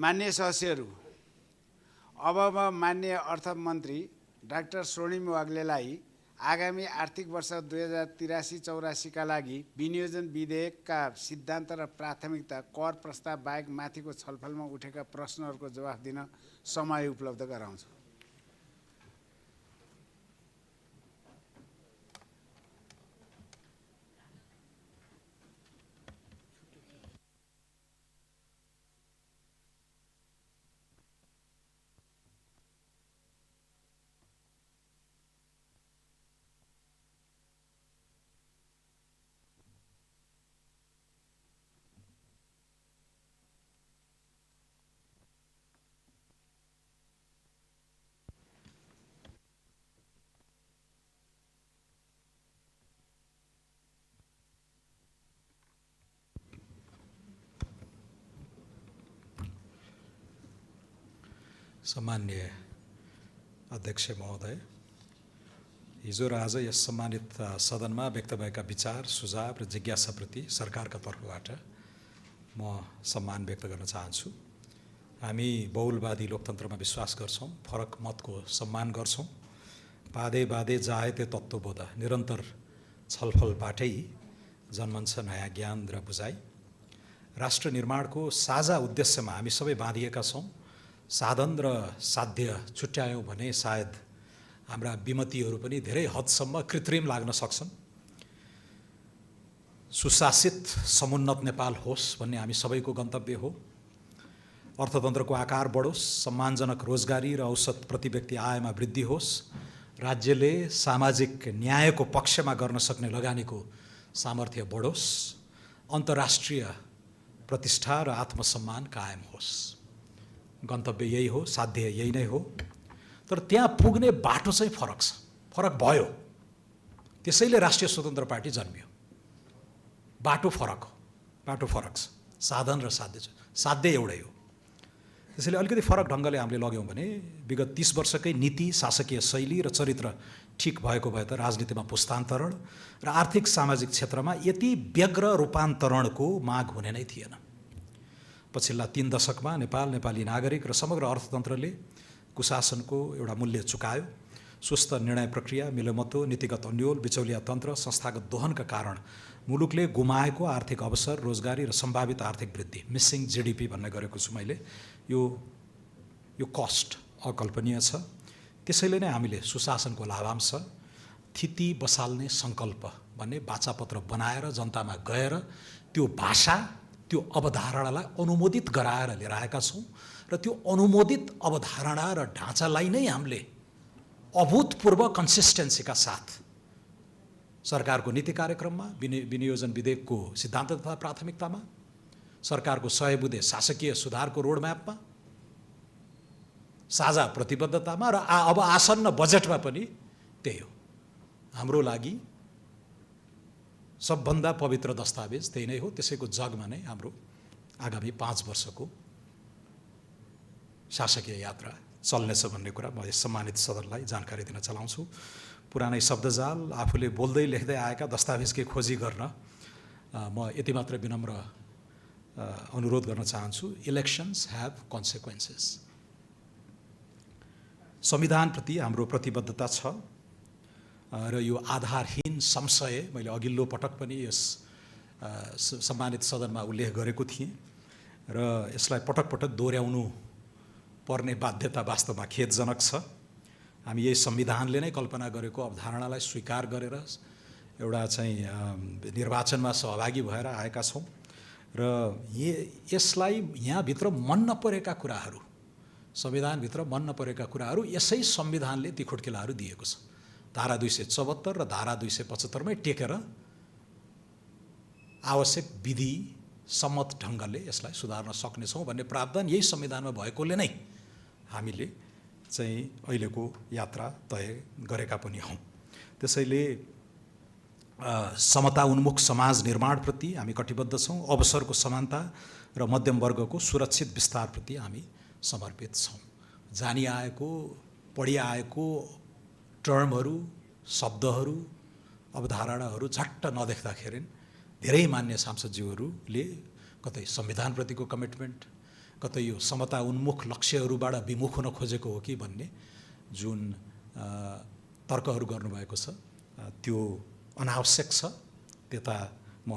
माननीय सदस्यहरू, अब म माननीय अर्थमन्त्री डाक्टर स्वर्णिम वाग्लेलाई आगामी आर्थिक वर्ष 2083-84 का लागि विनियोजन विधेयकका सिद्धान्त र प्राथमिकता, कर प्रस्ताव बाहेक माथिको छलफलमा उठेका प्रश्नहरूको जवाफ दिन समय उपलब्ध गराउँछु। सम्मान्य अध्यक्ष महोदय, हिजो र आज यस सम्मानित सदनमा व्यक्त भएका विचार, सुझाव र जिज्ञासाप्रति सरकारका तर्फबाट म सम्मान व्यक्त गर्न चाहन्छु। हामी बहुलवादी लोकतन्त्रमा विश्वास गर्छौँ, फरक मतको सम्मान गर्छौँ। बाधे बाधे जायते तत्त्वबोध, निरन्तर छलफलबाटै जन्मन्छ नयाँ ज्ञान र बुझाइ। राष्ट्र निर्माणको साझा उद्देश्यमा हामी सबै बाँधिएका छौँ। साधन र साध्य छुट्यायौँ भने सायद हाम्रा विमतिहरू पनि धेरै हदसम्म कृत्रिम लाग्न सक्छन्। सुशासित समुन्नत नेपाल होस् भन्ने हामी सबैको गन्तव्य हो। अर्थतन्त्रको आकार बढोस्, सम्मानजनक रोजगारी र औसत प्रति व्यक्ति आयमा वृद्धि होस्, राज्यले सामाजिक न्यायको पक्षमा गर्न सक्ने लगानीको सामर्थ्य बढोस्, अन्तर्राष्ट्रिय प्रतिष्ठा र आत्मसम्मान कायम होस्। गन्तव्य यही हो, साध्य यही नै हो। तर त्यहाँ पुग्ने बाटो चाहिँ फरक छ, फरक भयो। त्यसैले राष्ट्रिय स्वतन्त्र पार्टी जन्मियो। बाटो फरक हो, बाटो फरक छ, साधन र साध्य छ, साध्य एउटै हो। त्यसैले अलिकति फरक ढङ्गले हामीले लग्यौँ भने विगत 30 वर्षकै नीति, शासकीय शैली र चरित्र ठिक भएको भए त राजनीतिमा पुस्तान्तरण र आर्थिक सामाजिक क्षेत्रमा यति व्यग्र रूपान्तरणको माग हुने नै थिएन। पछिल्ला 3 दशकमा नेपाल, नेपाली नागरिक र समग्र अर्थतन्त्रले कुशासनको एउटा मूल्य चुकायो। सुस्त निर्णय प्रक्रिया, मिलोमतो, नीतिगत अन्यल, बिचौलिया तन्त्र, संस्थागत दोहनका कारण मुलुकले गुमाएको आर्थिक अवसर, रोजगारी र सम्भावित आर्थिक वृद्धि, मिसिङ जीडीपी भन्ने गरेको छु मैले, यो कस्ट अकल्पनीय छ। त्यसैले नै हामीले सुशासनको लाभांश, थिति बसाल्ने सङ्कल्प भन्ने वाचापत्र बनाएर जनतामा गएर त्यो भाषा, त्यो अवधारणालाई अनुमोदित गराएर लिएर आएका छौँ र त्यो अनुमोदित अवधारणा र ढाँचालाई नै हामीले अभूतपूर्व कन्सिस्टेन्सीका साथ सरकारको नीति कार्यक्रममा, विनियोजन विधेयकको सिद्धान्त तथा प्राथमिकतामा, सरकारको 100 बुँदे शासकीय सुधारको रोडम्यापमा, साझा प्रतिबद्धतामा र अब आसन्न बजेटमा पनि त्यही हो। हाम्रो लागि सबभन्दा पवित्र दस्तावेज त्यही नै हो। त्यसैको जगमा नै हाम्रो आगामी 5 वर्षको शासकीय यात्रा चल्नेछ भन्ने कुरा म यस सम्मानित सदनलाई जानकारी दिन चलाउँछु। पुरानै शब्दजाल, आफूले बोल्दै लेख्दै आएका दस्तावेजकै खोजी गर्न म यति मात्र विनम्र अनुरोध गर्न चाहन्छु। Elections have consequences. संविधानप्रति हाम्रो प्रतिबद्धता छ र यो आधारहीन संशय मैले अघिल्लो पटक पनि यस सम्मानित सदनमा उल्लेख गरेको थिएँ र यसलाई पटक पटक दोहोऱ्याउनु पर्ने बाध्यता वास्तवमा खेदजनक छ। हामी यही संविधानले नै कल्पना गरेको अवधारणालाई स्वीकार गरेर एउटा चाहिँ निर्वाचनमा सहभागी भएर आएका छौँ र यसलाई यहाँभित्र मन नपरेका कुराहरू, संविधानभित्र मन नपरेका कुराहरू यसै संविधानले ती खुड्किलाहरू दिएको छ। धारा 274 र धारा 275 मै टेकेर आवश्यक विधि सम्मत ढङ्गले यसलाई सुधार्न सक्नेछौँ भन्ने प्रावधान यही संविधानमा भएकोले नै हामीले चाहिँ अहिलेको यात्रा तय गरेका पनि हौँ। त्यसैले समता उन्मुख समाज निर्माणप्रति हामी कटिबद्ध छौँ। अवसरको समानता र मध्यम वर्गको सुरक्षित विस्तारप्रति हामी समर्पित छौँ। जानी आएको, पढी आएको टर्महरू, शब्दहरू, अवधारणाहरू झट्ट नदेख्दाखेरि धेरै मान्य सांसदज्यूहरूले कतै संविधानप्रतिको कमिटमेन्ट, कतै यो समता उन्मुख लक्ष्यहरूबाट विमुख हुन खोजेको हो कि भन्ने जुन तर्कहरू गर्नुभएको छ त्यो अनावश्यक छ। त्यता म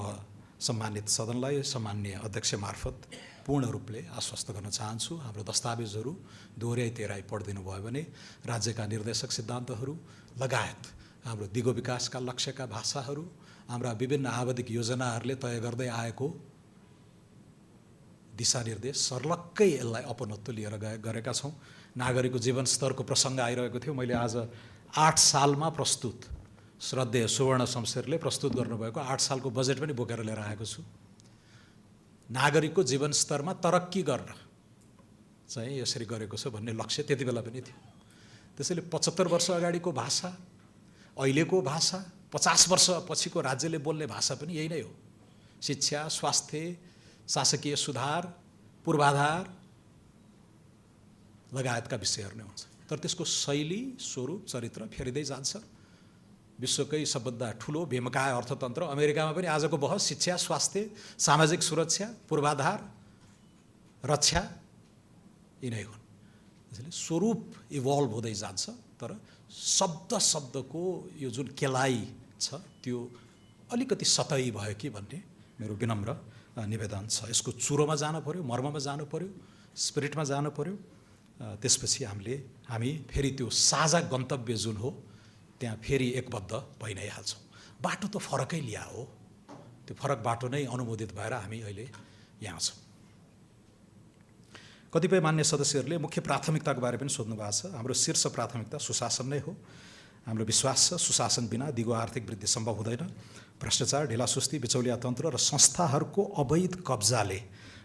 सम्मानित सदनलाई सम्माननीय अध्यक्ष मार्फत पूर्ण रूपले आश्वस्त गर्न चाहन्छु। हाम्रो दस्तावेजहरू दोहोऱ्याइ तेह्राइ पढिदिनु भयो भने राज्यका निर्देशक सिद्धान्तहरू लगायत हाम्रो दिगो विकासका लक्ष्यका भाषाहरू, हाम्रा विभिन्न आवधिक योजनाहरूले तय गर्दै आएको दिशानिर्देश सर्लक्कै यसलाई अपनत्व लिएर गरेका छौँ। नागरिकको जीवन स्तरको प्रसङ्ग आइरहेको थियो। मैले आज 8 सालमा प्रस्तुत श्रद्धेय सुवर्ण शमशेरले प्रस्तुत गर्नुभएको 8 सालको बजेट पनि बोकेर लिएर आएको छु। नागरिकको जीवन स्तरमा तरक्की गर्न चाहिँ यसरी गरेको छ भन्ने लक्ष्य त्यति बेला पनि थियो। त्यसैले 75 वर्ष अगाडिको भाषा, अहिलेको भाषा, 50 वर्ष पछिको राज्यले बोल्ने भाषा पनि यही नै हो। शिक्षा, स्वास्थ्य, शासकीय सुधार, पूर्वाधार लगायतका विषयहरू नै हुन्छ। तर त्यसको शैली, स्वरूप, चरित्र फेरिँदै जान्छ। विश्वकै सबभन्दा ठुलो भीमकाय अर्थतन्त्र अमेरिकामा पनि आजको बहस शिक्षा, स्वास्थ्य, सामाजिक सुरक्षा, पूर्वाधार, रक्षा यिनै हुन्। त्यसैले स्वरूप इभल्भ हुँदै जान्छ, तर शब्दको यो जुन केलाइ छ त्यो अलिकति सतही भयो कि भन्ने मेरो विनम्र निवेदन छ। यसको चुरोमा जानु पर्यो, मर्ममा जानु पर्यो, स्पिरिटमा जानु पर्यो। त्यसपछि हामी फेरि त्यो साझा गन्तव्य जुन हो त्यहाँ फेरि एकबद्ध भइ नै हाल्छौँ। बाटो त फरकै लिया हो, त्यो फरक बाटो नै अनुमोदित भएर हामी अहिले यहाँ छौँ। कतिपय मान्य सदस्यहरूले मुख्य प्राथमिकताको बारे पनि सोध्नु भएको छ। हाम्रो शीर्ष प्राथमिकता सुशासन नै हो। हाम्रो विश्वास छ सुशासन बिना दिगो आर्थिक वृद्धि सम्भव हुँदैन। भ्रष्टाचार, ढिलासुस्ती, बिचौलिया तन्त्र र संस्थाहरूको अवैध कब्जाले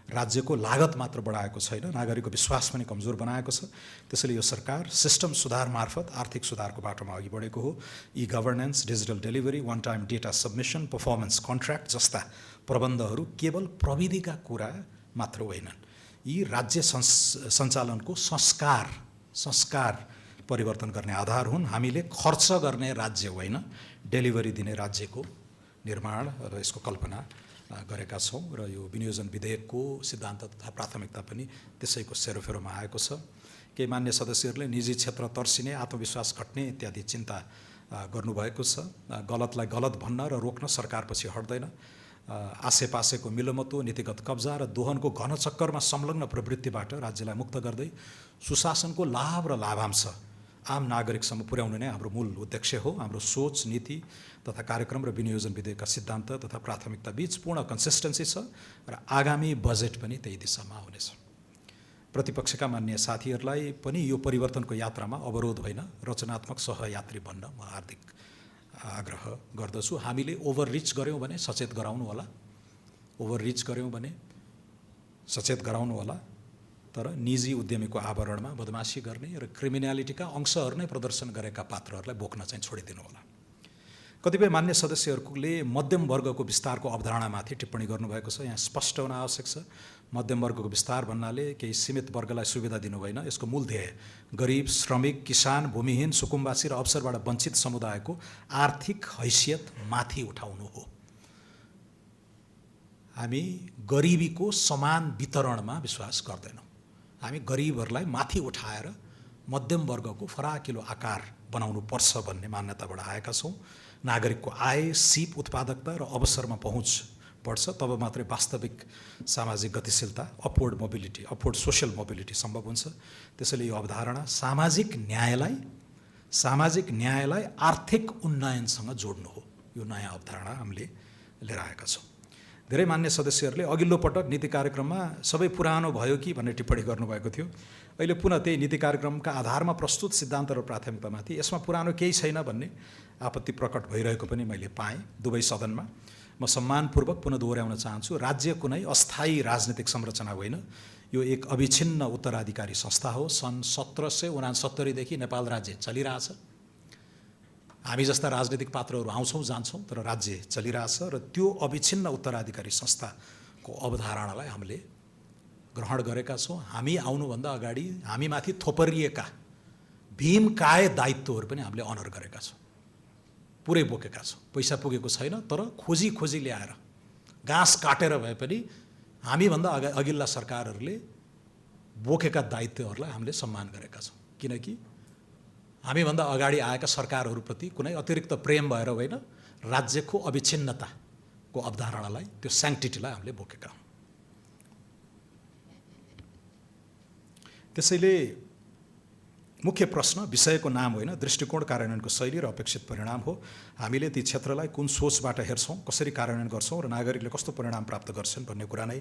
राज्यको लागत मात्र बढाएको छैन, नागरिकको विश्वास पनि कमजोर बनाएको छ। त्यसैले यो सरकार सिस्टम सुधार मार्फत आर्थिक सुधारको बाटोमा अघि बढेको हो। E governance, digital delivery, one time data submission, performance contract जस्ता प्रबन्धहरू केवल प्रविधिका कुरा मात्र होइनन्। यी राज्य सञ्चालनको संस्कार परिवर्तन गर्ने आधार हुन्। हामीले खर्च गर्ने राज्य होइन, डेलिभरी दिने राज्यको निर्माण र यसको कल्पना गरेका छौँ। र यो विनियोजन विधेयकको सिद्धान्त तथा प्राथमिकता पनि त्यसैको सेरोफेरोमा आएको छ। केही मान्य सदस्यहरूले निजी क्षेत्र तर्सिने, आत्मविश्वास घट्ने इत्यादि चिन्ता गर्नुभएको छ। गलतलाई गलत भन्न र रोक्न सरकार पछि हट्दैन। आसेपासेको मिलोमतो, नीतिगत कब्जा र दोहनको घनचक्करमा संलग्न प्रवृत्तिबाट राज्यलाई मुक्त गर्दै सुशासनको लाभ र लाभांश आम नागरिकसम्म पुर्याउनु नै हाम्रो मूल उद्देश्य हो। हाम्रो सोच, नीति तथा कार्यक्रम र विनियोजन विधेयकका सिद्धान्त तथा प्राथमिकता बीच पूर्ण कन्सिस्टेन्सी छ र आगामी बजेट पनि त्यही दिशामा हुनेछ। प्रतिपक्षका मान्य साथीहरूलाई पनि यो परिवर्तनको यात्रामा अवरोध होइन, रचनात्मक सहयात्री बन्न म हार्दिक आग्रह गर्दछु। हामीले ओभररिच गऱ्यौँ भने सचेत गराउनु होला, ओभररिच गऱ्यौँ भने सचेत गराउनु होला। तर निजी उद्यमीको आवरणमा बदमासी गर्ने र क्रिमिनालिटीका अंशहरू नै प्रदर्शन गरेका पात्रहरूलाई बोक्न चाहिँ छोडिदिनु होला। कतिपय मान्य सदस्यहरूले मध्यम वर्गको विस्तारको अवधारणामाथि टिप्पणी गर्नुभएको छ। यहाँ स्पष्ट हुन आवश्यक छ। मध्यम वर्गको विस्तार भन्नाले केही सीमित वर्गलाई सुविधा दिनु होइन। यसको मूल ध्येय गरिब, श्रमिक, किसान, भूमिहीन, सुकुम्बासी र अवसरबाट वञ्चित समुदायको आर्थिक हैसियत माथि उठाउनु हो। हामी गरिबीको समान वितरणमा विश्वास गर्दैनौँ। हामी गरिबहरूलाई माथि उठाएर मध्यम वर्गको फराकिलो आकार बनाउनु पर्छ भन्ने मान्यताबाट आएका छौँ। नागरिकको आय, सिप, उत्पादकता र अवसरमा पहुँच बढ्छ, तब मात्रै वास्तविक सामाजिक गतिशीलता, upward mobility, upward social mobility सम्भव हुन्छ। त्यसैले यो अवधारणा सामाजिक न्यायलाई आर्थिक उन्नयनसँग जोड्नु हो। यो नयाँ अवधारणा हामीले लिएर आएका छौँ। धेरै मान्य सदस्यहरूले अघिल्लो पटक नीति कार्यक्रममा सबै पुरानो भयो कि भन्ने टिप्पणी गर्नुभएको थियो। अहिले पुनः त्यही नीति कार्यक्रमका आधारमा प्रस्तुत सिद्धान्त र प्राथमिकतामाथि यसमा पुरानो केही छैन भन्ने आपत्ति प्रकट भइरहेको पनि मैले पाएँ दुवै सदनमा। म सम्मानपूर्वक पुनः दोहोऱ्याउन चाहन्छु, राज्य कुनै अस्थायी राजनीतिक संरचना होइन। यो एक अविच्छिन्न उत्तराधिकारी संस्था हो। सन् 1769 देखि नेपाल राज्य चलिरहेछ। हामी जस्ता राजनीतिक पात्रहरू आउँछौँ जान्छौँ, तर राज्य चलिरहेछ र त्यो अविच्छिन्न उत्तराधिकारी संस्थाको अवधारणालाई हामीले ग्रहण गरेका छौँ। हामी आउनुभन्दा अगाडि हामीमाथि थोपरिएका भीमकाय दायित्वहरू पनि हामीले अनर गरेका छौँ, पुरै बोकेका छौँ। पैसा पुगेको छैन, तर खोजी ल्याएर घाँस काटेर भए पनि हामीभन्दा अघिल्ला सरकारहरूले बोकेका दायित्वहरूलाई हामीले सम्मान गरेका छौँ। किनकि हामीभन्दा अगाडि आएका सरकारहरूप्रति कुनै अतिरिक्त प्रेम भएर होइन, राज्यको अविच्छिन्नताको अवधारणालाई, त्यो स्याङ्क्टिटीलाई हामीले बोकेका हौँ। त्यसैले मुख्य प्रश्न विषयको नाम होइन, दृष्टिकोण, कार्यान्वयनको शैली र अपेक्षित परिणाम हो। हामीले ती क्षेत्रलाई कुन सोचबाट हेर्छौँ, कसरी कार्यान्वयन गर्छौँ र नागरिकले कस्तो परिणाम प्राप्त गर्छन् भन्ने कुरा नै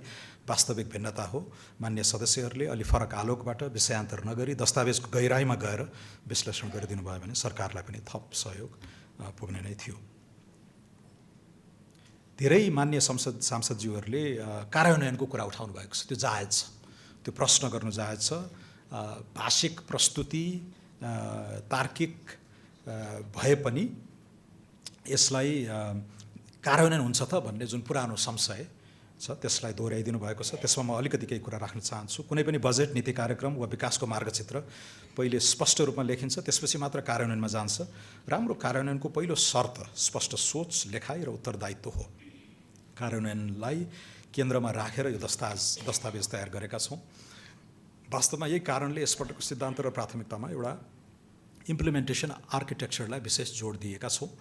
वास्तविक भिन्नता हो। मान्य सदस्यहरूले अलि फरक आलोकबाट विषयान्तर नगरी दस्तावेजको गहिराइमा गएर विश्लेषण गरिदिनु भयो भने सरकारलाई पनि थप सहयोग पुग्ने नै थियो। धेरै मान्य सांसदज्यूहरूले कार्यान्वयनको कुरा उठाउनु भएको छ, त्यो जायज छ, त्यो प्रश्न गर्नु जायज छ। भाषिक प्रस्तुति तार्किक भए पनि यसलाई कार्यान्वयन हुन्छ त भन्ने जुन पुरानो संशय छ त्यसलाई दोहोऱ्याइदिनु भएको छ। त्यसमा म अलिकति केही कुरा राख्न चाहन्छु। कुनै पनि बजेट, नीति कार्यक्रम वा विकासको मार्गचित्र पहिले स्पष्ट रूपमा लेखिन्छ, त्यसपछि मात्र कार्यान्वयनमा जान्छ। राम्रो कार्यान्वयनको पहिलो शर्त स्पष्ट सोच, लेखाइ र उत्तरदायित्व हो। कार्यान्वयनलाई केन्द्रमा राखेर यो दस्तावेज तयार गरेका छौँ। वास्तवमा यही कारणले यसपटकको सिद्धान्त र प्राथमिकतामा एउटा इम्प्लिमेन्टेसन आर्किटेक्चरलाई विशेष जोड दिएका छौँ।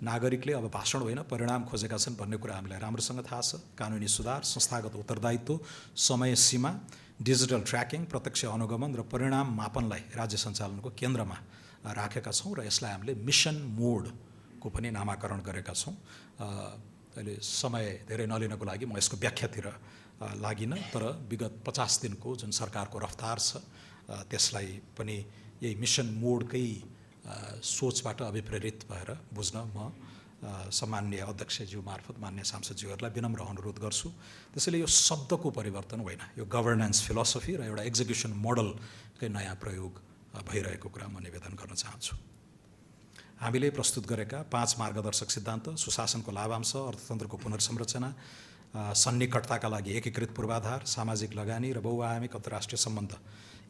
नागरिकले अब भाषण होइन परिणाम खोजेका छन् भन्ने कुरा हामीलाई राम्रोसँग थाहा छ। कानुनी सुधार, संस्थागत उत्तरदायित्व, समय सीमा, डिजिटल ट्र्याकिङ, प्रत्यक्ष अनुगमन र परिणाम मापनलाई राज्य सञ्चालनको केन्द्रमा राखेका छौँ र यसलाई हामीले मिसन मोडको पनि नामाकरण गरेका छौँ। अहिले समय धेरै नलिनको लागि म यसको व्याख्यातिर लागिनँ, तर विगत 50 दिनको जुन सरकारको रफ्तार छ त्यसलाई पनि यही मिसन मोडकै सोचबाट अभिप्रेरित भएर बुझ्न म सम्माननीय अध्यक्षज्यू मार्फत मान्य सांसदज्यूहरूलाई विनम्र अनुरोध गर्छु। त्यसैले यो शब्दको परिवर्तन होइन, यो गभर्नेन्स फिलोसफी र एउटा एक्जिक्युसन मोडलकै नयाँ प्रयोग भइरहेको कुरा म निवेदन गर्न चाहन्छु। हामीले प्रस्तुत गरेका 5 मार्गदर्शक सिद्धान्त, सुशासनको लाभांश, अर्थतन्त्रको पुनर्संरचना, सन्निकटताका लागि एकीकृत पूर्वाधार, सामाजिक लगानी र बहुआयामिक अन्तर्राष्ट्रिय सम्बन्ध,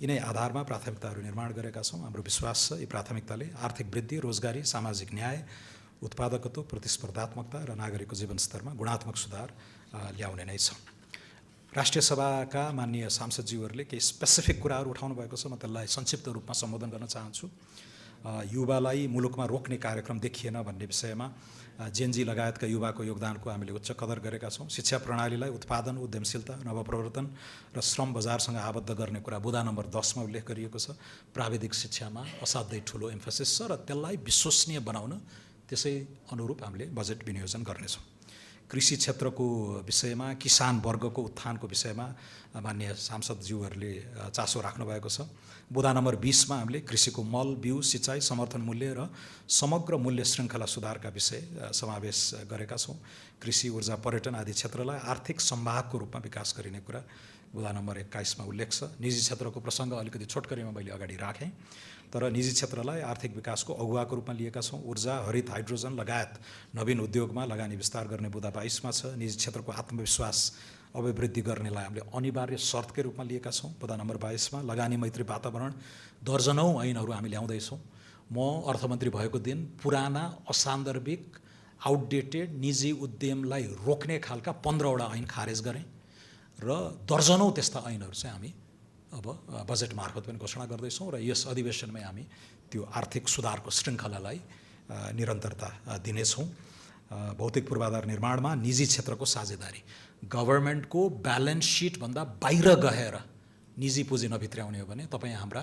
यिनै आधारमा प्राथमिकताहरू निर्माण गरेका छौँ। हाम्रो विश्वास छ यी प्राथमिकताले आर्थिक वृद्धि, रोजगारी, सामाजिक न्याय, उत्पादकत्व, प्रतिस्पर्धात्मकता र नागरिकको जीवनस्तरमा गुणात्मक सुधार ल्याउने नै छ। राष्ट्रिय सभाका माननीय सांसदज्यूहरूले केही स्पेसिफिक कुराहरू उठाउनु भएको छ, म त्यसलाई संक्षिप्त रूपमा सम्बोधन गर्न चाहन्छु। युवालाई मुलुकमा रोक्ने कार्यक्रम देखिएन भन्ने विषयमा जेनजी लगायतका युवाको योगदानको हामीले उच्च कदर गरेका छौँ। शिक्षा प्रणालीलाई उत्पादन, उद्यमशीलता, नवप्रवर्तन र श्रम बजारसँग आबद्ध गर्ने कुरा बुँदा नम्बर 10 मा उल्लेख गरिएको छ। प्राविधिक शिक्षामा असाध्यै ठुलो एम्फोसिस छ र त्यसलाई विश्वसनीय बनाउन त्यसै अनुरूप हामीले बजेट विनियोजन गर्नेछौँ। कृषि क्षेत्रको विषयमा, किसान वर्गको उत्थानको विषयमा माननीय सांसदज्यूहरूले चासो राख्नु भएको छ। बुँदा नम्बर 20 मा हामीले कृषिको मल, बिउ, सिँचाइ, समर्थन मूल्य र समग्र मूल्य श्रृङ्खला सुधारका विषय समावेश गरेका छौँ। कृषि, ऊर्जा, पर्यटन आदि क्षेत्रलाई आर्थिक सम्भागको रूपमा विकास गरिने कुरा बुँदा नम्बर 21 मा उल्लेख छ। निजी क्षेत्रको प्रसङ्ग अलिकति छोटकरीमा मैले अगाडि राखेँ, तर निजी क्षेत्रलाई आर्थिक विकासको अगुवाको रूपमा लिएका छौँ। ऊर्जा, हरित हाइड्रोजन लगायत नवीन उद्योगमा लगानी विस्तार गर्ने बुँदा 22 मा छ। निजी क्षेत्रको आत्मविश्वास अभिवृद्धि गर्नेलाई हामीले अनिवार्य शर्तकै रूपमा लिएका छौँ। बुँदा नम्बर 22 मा लगानी मैत्री वातावरण, दर्जनौँ ऐनहरू हामी ल्याउँदैछौँ। म अर्थमन्त्री भएको दिन पुराना, असान्दर्भिक, आउटडेटेड निजी उद्यमलाई रोक्ने खालका 15वटा ऐन खारेज गरेँ र दर्जनौँ त्यस्ता ऐनहरू चाहिँ हामी अब बजेट मार्फत पनि घोषणा गर्दैछौँ र यस अधिवेशनमै हामी त्यो आर्थिक सुधारको श्रृङ्खलालाई निरन्तरता दिनेछौँ। भौतिक पूर्वाधार निर्माणमा निजी क्षेत्रको साझेदारी, गभर्मेन्टको ब्यालेन्स सिटभन्दा बाहिर गएर निजी पुँजी नभित्र्याउने हो भने तपाईँ हाम्रा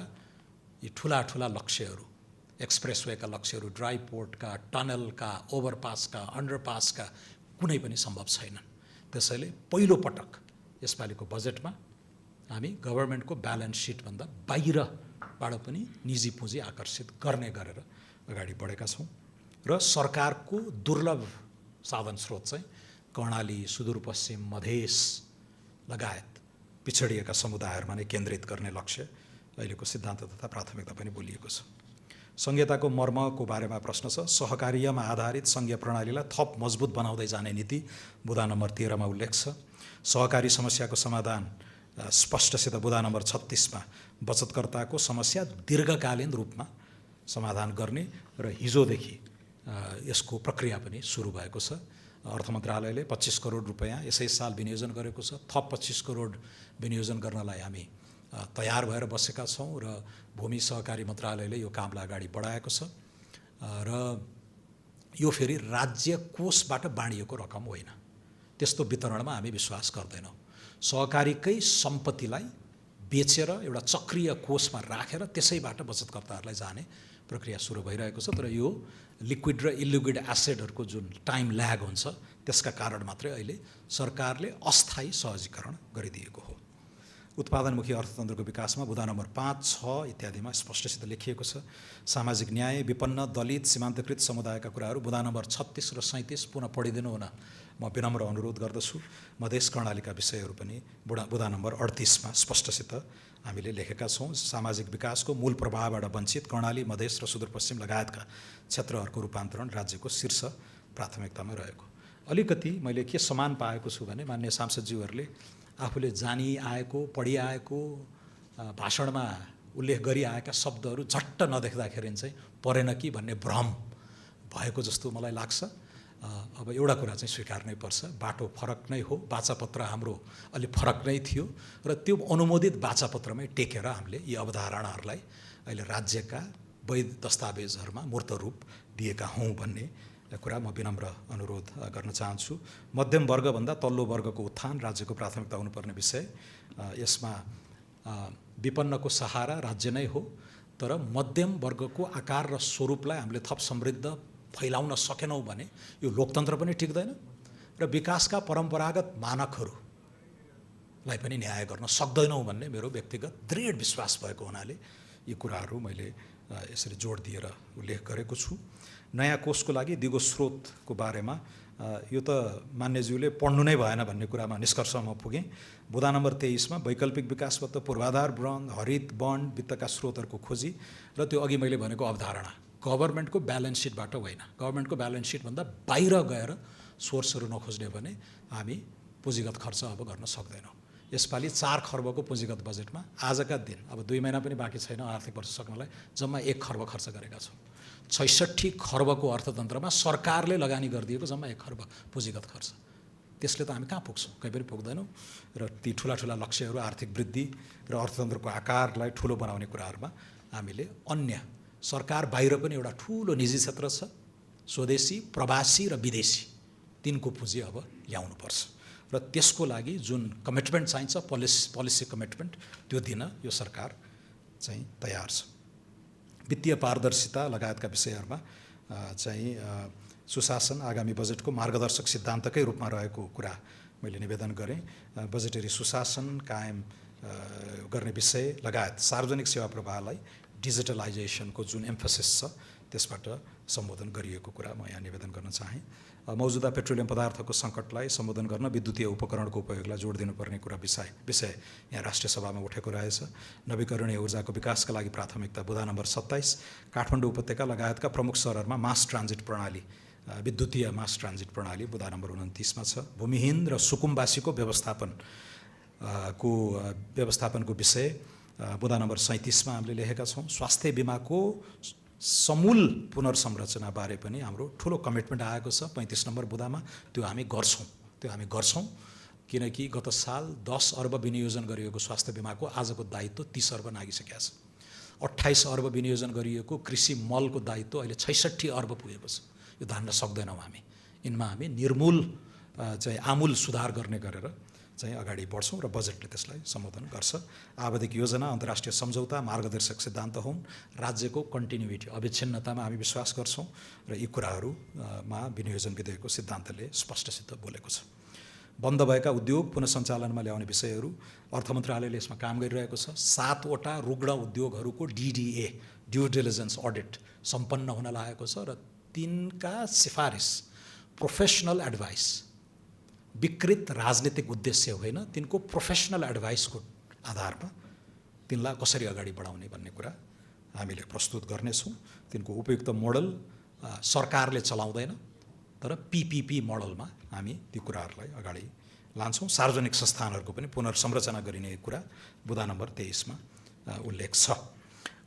यी ठुला ठुला लक्ष्यहरू, एक्सप्रेसवेका लक्ष्यहरू, ड्राई पोर्टका, टनलका, ओभरपासका, अन्डरपासका कुनै पनि सम्भव छैनन्। त्यसैले पहिलोपटक यसपालिको बजेटमा हामी गभर्मेन्टको ब्यालेन्स सिटभन्दा बाहिरबाट पनि निजी पुँजी आकर्षित गर्ने गरेर अगाडि बढेका छौँ र सरकारको दुर्लभ साधन स्रोत चाहिँ कर्णाली, सुदूरपश्चिम, मधेस लगायत पिछडिएका समुदायहरूमा नै केन्द्रित गर्ने लक्ष्य अहिलेको सिद्धान्त तथा प्राथमिकता पनि बोलिएको छ। संहिताको मर्मको बारेमा प्रश्न छ। सहकार्यमा आधारित सङ्घीय प्रणालीलाई थप मजबुत बनाउँदै जाने नीति बुँदा नम्बर 13 मा उल्लेख छ। सहकारी समस्याको समाधान स्पष्टसित बुँदा नम्बर 36 मा बचतकर्ताको समस्या दीर्घकालीन रूपमा समाधान गर्ने र हिजोदेखि यसको प्रक्रिया पनि सुरु भएको छ। अर्थ मन्त्रालयले 25 करोड रुपैयाँ यसै साल विनियोजन गरेको छ। थप 25 करोड विनियोजन गर्नलाई हामी तयार भएर बसेका छौँ र भूमि सहकारी मन्त्रालयले यो कामलाई अगाडि बढाएको छ र यो फेरि राज्य कोषबाट बाँडिएको रकम होइन। त्यस्तो वितरणमा हामी विश्वास गर्दैनौँ। सहकारीकै सम्पत्तिलाई बेचेर एउटा चक्रीय कोषमा राखेर त्यसैबाट बचतकर्ताहरूलाई जाने प्रक्रिया सुरु भइरहेको छ। तर यो लिक्विड र इलिक्विड एसेटहरूको जुन टाइम ल्याग हुन्छ त्यसका कारण मात्रै अहिले सरकारले अस्थायी सहजीकरण गरिदिएको हो। उत्पादनमुखी अर्थतन्त्रको विकासमा बुँदा नम्बर 5, 6 इत्यादिमा स्पष्टसित लेखिएको छ। सामाजिक न्याय, विपन्न, दलित, सीमान्तकृत समुदायका कुराहरू बुँदा नम्बर 36 र 37 पुनः पढिदिनु हुन म विनम्र अनुरोध गर्दछु। मधेस कर्णालीका विषयहरू पनि बुँदा नम्बर 38मा स्पष्टसित हामीले लेखेका छौँ। सामाजिक विकासको मूल प्रभावबाट वञ्चित कर्णाली, मधेस र सुदूरपश्चिम लगायतका क्षेत्रहरूको रूपान्तरण राज्यको शीर्ष प्राथमिकतामा रहेको। अलिकति मैले के समान पाएको छु भने माननीय सांसदज्यूहरूले आफूले जानी आएको, पढिआएको, भाषणमा उल्लेख गरिआएका शब्दहरू झट्ट नदेख्दाखेरि चाहिँ परेन कि भन्ने भ्रम भएको जस्तो मलाई लाग्छ। अब एउटा कुरा चाहिँ स्वीकार्नै पर्छ, बाटो फरक नै हो, वाचापत्र हाम्रो अलि फरक नै थियो र त्यो अनुमोदित वाचापत्रमै टेकेर हामीले यी अवधारणाहरूलाई अहिले राज्यका वैध दस्तावेजहरूमा मूर्त रूप दिएका हौँ भन्ने कुरा म विनम्र अनुरोध गर्न चाहन्छु। मध्यम वर्गभन्दा तल्लो वर्गको उत्थान राज्यको प्राथमिकता हुनुपर्ने विषय। यसमा विपन्नको सहारा राज्य नै हो, तर मध्यम वर्गको आकार र स्वरूपलाई हामीले थप समृद्ध फैलाउन सकेनौँ भने यो लोकतन्त्र पनि टिक्दैन र विकासका परम्परागत मानकहरूलाई पनि न्याय गर्न सक्दैनौँ भन्ने मेरो व्यक्तिगत दृढ विश्वास भएको हुनाले यी कुराहरू मैले यसरी जोड दिएर उल्लेख गरेको छु। नयाँ कोषको लागि दिगो स्रोतको बारेमा यो त मान्यज्यूले पढ्नु नै भएन भन्ने कुरामा निष्कर्षमा पुगेँ। बुँदा नम्बर 23मा वैकल्पिक विकासबाट पूर्वाधार बन्द, हरित बन्ड, वित्तका स्रोतहरूको खोजी र त्यो अघि मैले भनेको अवधारणा गभर्मेन्टको ब्यालेन्स सिटबाट होइन, गभर्मेन्टको ब्यालेन्स सिटभन्दा बाहिर गएर सोर्सहरू नखोज्ने भने हामी पुँजीगत खर्च अब गर्न सक्दैनौँ। यसपालि 4 खर्बको पुँजीगत बजेटमा आजका दिन, अब 2 महिना पनि बाँकी छैन आर्थिक वर्ष सक्नलाई, जम्मा 1 खर्ब खर्च गरेका छौँ। 66 खर्बको अर्थतन्त्रमा सरकारले लगानी गरिदिएको जम्मा 1 खर्ब पुँजीगत खर्च। त्यसले त हामी कहाँ पुग्छौँ? कहीँ पनि पुग्दैनौँ। र ती ठुला लक्ष्यहरू, आर्थिक वृद्धि र अर्थतन्त्रको आकारलाई ठुलो बनाउने कुराहरूमा हामीले अन्य सरकार बाहिर पनि एउटा ठुलो निजी क्षेत्र छ, स्वदेशी, प्रवासी र विदेशी, तिनको पुँजी अब ल्याउनुपर्छ र त्यसको लागि जुन कमिटमेन्ट चाहिन्छ, पोलिसी कमिटमेन्ट, त्यो दिन यो सरकार चाहिँ तयार छ। वित्तीय पारदर्शिता लगायतका विषयहरूमा चाहिँ सुशासन आगामी बजेटको मार्गदर्शक सिद्धान्तकै रूपमा रहेको कुरा मैले निवेदन गरेँ। बजेटरी सुशासन कायम गर्ने विषय लगायत सार्वजनिक सेवा प्रवाहलाई डिजिटलाइजेसनको जुन एम्फोसिस छ त्यसबाट सम्बोधन गरिएको कुरा म यहाँ निवेदन गर्न चाहेँ। मौजुदा पेट्रोलियम पदार्थको सङ्कटलाई सम्बोधन गर्न विद्युतीय उपकरणको उपयोगलाई जोड दिनुपर्ने कुरा विषय यहाँ राष्ट्रिय सभामा उठेको रहेछ। नवीकरणीय ऊर्जाको विकासका लागि प्राथमिकता बुँदा नम्बर 27, काठमाडौँ उपत्यका लगायतका प्रमुख सहरहरूमा मास ट्रान्जिट प्रणाली, विद्युतीय मास ट्रान्जिट प्रणाली बुँदा नम्बर 29मा छ। भूमिहीन र सुकुम्बासीको व्यवस्थापनको विषय बुँदा नम्बर 37मा हामीले लेखेका छौँ। स्वास्थ्य बिमाको समूल पुनर्संरचनाबारे पनि हाम्रो ठुलो कमिटमेन्ट आएको छ 35 नम्बर बुँदामा। त्यो हामी गर्छौँ किनकि गत साल 10 अर्ब विनियोजन गरिएको स्वास्थ्य बिमाको आजको दायित्व 30 अर्ब नागिसकेका छ। 28 अर्ब विनियोजन गरिएको कृषि मलको दायित्व अहिले 66 अर्ब पुगेको छ। यो धान्न सक्दैनौँ हामी। यिनमा हामी निर्मूल चाहिँ आमूल सुधार गर्ने गरेर चाहिँ अगाडि बढ्छौँ र बजेटले त्यसलाई सम्बोधन गर्छ। आवधिक योजना, अन्तर्राष्ट्रिय सम्झौता, मार्गदर्शक सिद्धान्त हुन्। राज्यको कन्टिन्युटी, अविच्छिन्नतामा हामी विश्वास गर्छौँ र यी कुराहरूमा विनियोजन विधेयकको सिद्धान्तले स्पष्टसित बोलेको छ। बन्द भएका उद्योग पुनः सञ्चालनमा ल्याउने विषयहरू अर्थ मन्त्रालयले यसमा काम गरिरहेको छ। 7 वटा रुग्ण उद्योगहरूको DDA, ड्यु डिलिजेन्स अडिट सम्पन्न हुन लागेको छ र तिनका सिफारिस, प्रोफेसनल एडभाइस, विकृत राजनीतिक उद्देश्य होइन, तिनको प्रोफेसनल एडभाइसको आधारमा तिनलाई कसरी अगाडि बढाउने भन्ने कुरा हामीले प्रस्तुत गर्नेछौँ। तिनको उपयुक्त मोडल सरकारले चलाउँदैन, तर PPP मोडलमा हामी ती कुराहरूलाई अगाडि लान्छौँ। सार्वजनिक संस्थानहरूको पनि पुनर्संरचना गरिने कुरा बुँदा नम्बर 23मा उल्लेख छ।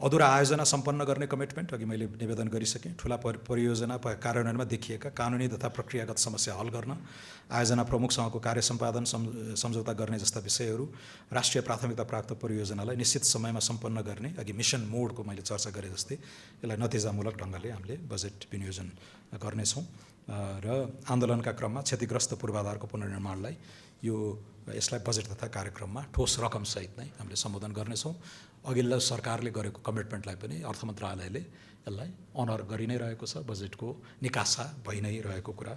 अधुरा आयोजना सम्पन्न गर्ने कमिटमेन्ट अघि मैले निवेदन गरिसकेँ। ठुला परियोजना कार्यान्वयनमा देखिएका कानुनी तथा प्रक्रियागत समस्या हल गर्न, आयोजना प्रमुखसँगको कार्य सम्पादन सम्झौता गर्ने जस्ता विषयहरू, राष्ट्रिय प्राथमिकता प्राप्त परियोजनालाई निश्चित समयमा सम्पन्न गर्ने, अघि मिसन मोडको मैले चर्चा गरेँ जस्तै यसलाई नतिजामूलक ढङ्गले हामीले बजेट विनियोजन गर्नेछौँ र आन्दोलनका क्रममा क्षतिग्रस्त पूर्वाधारको पुनर्निर्माणलाई यसलाई बजेट तथा कार्यक्रममा ठोस रकमसहित नै हामीले सम्बोधन गर्नेछौँ। अघिल्लो सरकारले गरेको कमिटमेन्टलाई पनि अर्थ मन्त्रालयले यसलाई अनर गरि नै रहेको छ। बजेटको निकासा भइ नै रहेको कुरा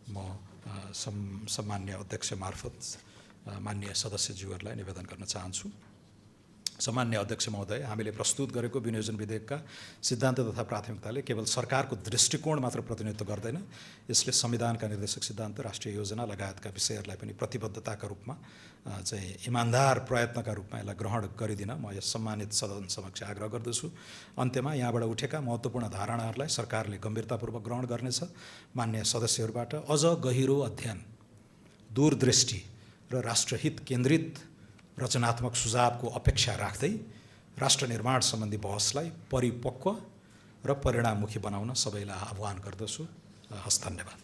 म सम्मान्य अध्यक्ष मार्फत माननीय सदस्यज्यूहरूलाई निवेदन गर्न चाहन्छु। सम्मान्य अध्यक्ष महोदय, हामीले प्रस्तुत गरेको विनियोजन विधेयकका सिद्धान्त तथा प्राथमिकताले केवल सरकारको दृष्टिकोण मात्र प्रतिनिधित्व गर्दैन, यसले संविधानका निर्देशक सिद्धान्त, राष्ट्रिय योजना लगायतका विषयहरूलाई पनि प्रतिबद्धताका रूपमा चाहिँ इमान्दार प्रयत्नका रूपमा यसलाई ग्रहण गरिदिन म यस सम्मानित सदन समक्ष आग्रह गर्दछु। अन्त्यमा यहाँबाट उठेका महत्त्वपूर्ण धारणाहरूलाई सरकारले गम्भीरतापूर्वक ग्रहण गर्नेछ। मान्य सदस्यहरूबाट अझ गहिरो अध्ययन, दूरदृष्टि र राष्ट्रहित केन्द्रित रचनात्मक सुझावको अपेक्षा राख्दै राष्ट्र निर्माण सम्बन्धी बहसलाई परिपक्व र परिणाममुखी बनाउन सबैलाई आह्वान गर्दछु। हस्, धन्यवाद।